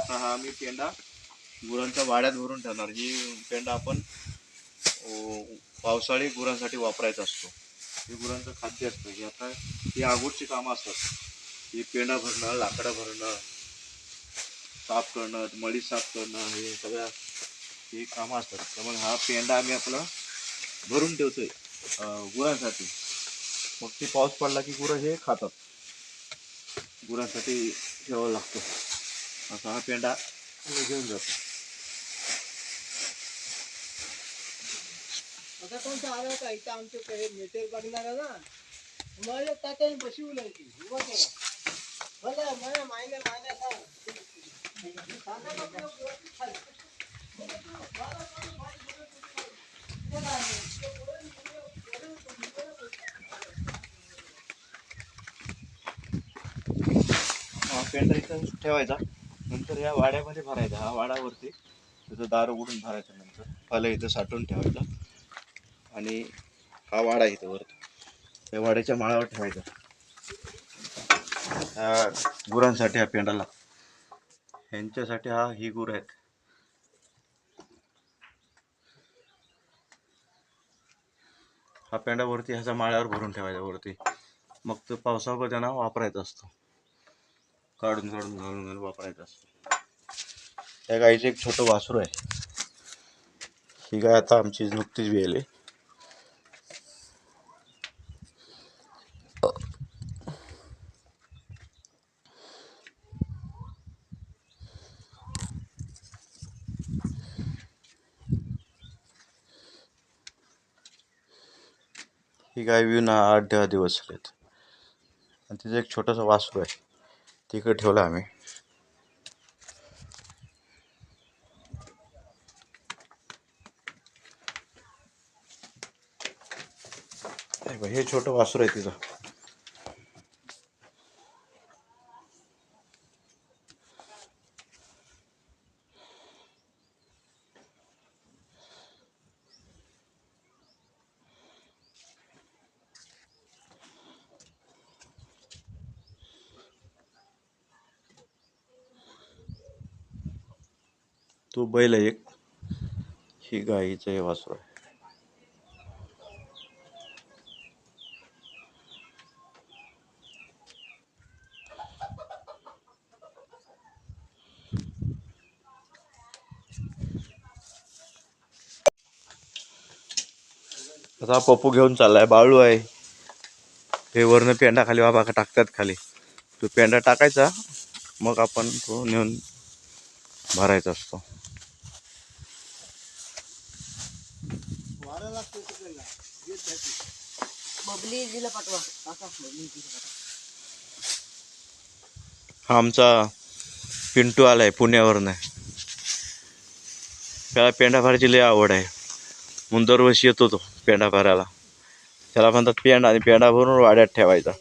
हा आम्ही पेंडा गुरांच्या वाड्यात भरून ठेवणार. ही पेंडा आपण पावसाळी गुरांसाठी वापरायचा असतो. हे गुरांचं खाद्य असतं. हे आता ही अगोदरची कामं असतात. ही पेंडा भरणं, लाकडं भरणं, साफ करणं, मळी साफ करणं, हे सगळ्या ही कामं असतात. त्यामुळे हा पेंडा आम्ही आपला भरून ठेवतोय गुरांसाठी. मग ते पाऊस पडला की गुरं हे खातात. गुरांसाठी ठेवावा लागतो. असा हा पेंडा घेऊन जातो. आता कोणता आला का इथं आमच्याकडे मेटेर बघणार ना मला तात्याने बसवलं की बघा मला मायने पेंडा इथं ठेवायचा. नंतर या वाड्यामध्ये भरायचा. हा वाड्यावरती तिथं दार उघडून भरायचा. नंतर फलं इथं साठवून ठेवायचा आणि हा वाडा इथं वरती त्या वाड्याच्या माळावर ठेवायचा. ह्या गुरांसाठी हा पेंडाला ह्यांच्यासाठी ही गुरं आहेत. हा पेंडा वरती ह्याच्या माळ्यावर भरून ठेवायचा वरती. मग तो पावसाळ्यात त्यांना वापरायचा असतो. काढून घालून वापरायचा असतो. त्या गाईचं एक छोटं वासरू आहे. ही गाय आता आमची नुकतीच वेळेली. ही गाय विऊन 8-10 दिवस झालेत. आणि तिचं एक छोटंसं वासरू आहे. तिकडे ठेवलं आम्ही. हे छोटं वासरू आहे तिचं. तो बैल आहे एक. ही गाईचं हे वासरू आहे. आता पप्पू घेऊन चाललाय. बाळू आहे. हे वरनं पेंडा खाली बाबा टाकतात खाली. तो पेंडा टाकायचा. मग आपण तो नेऊन भरायचा असतो. हा आमचा पिंटू आलाय पुण्यावरनं. त्याला पेंडा भरायची लय आवड आहे. म्हणून दरवर्षी येतो तो पेंडा भरायला. त्याला म्हणतात पेंडा, आणि पेंडा भरून वाड्यात ठेवायचा.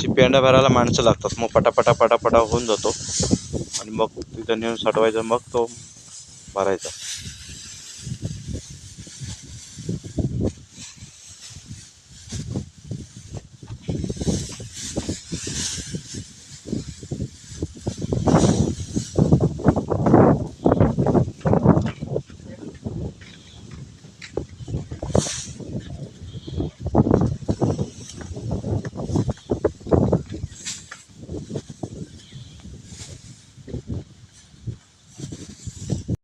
अशी पेंड्या भरायला माणसं लागतात, मग पटापटा पटापटा होऊन जातो आणि मग तिथं नेऊन साठवायचा, मग तो भरायचा.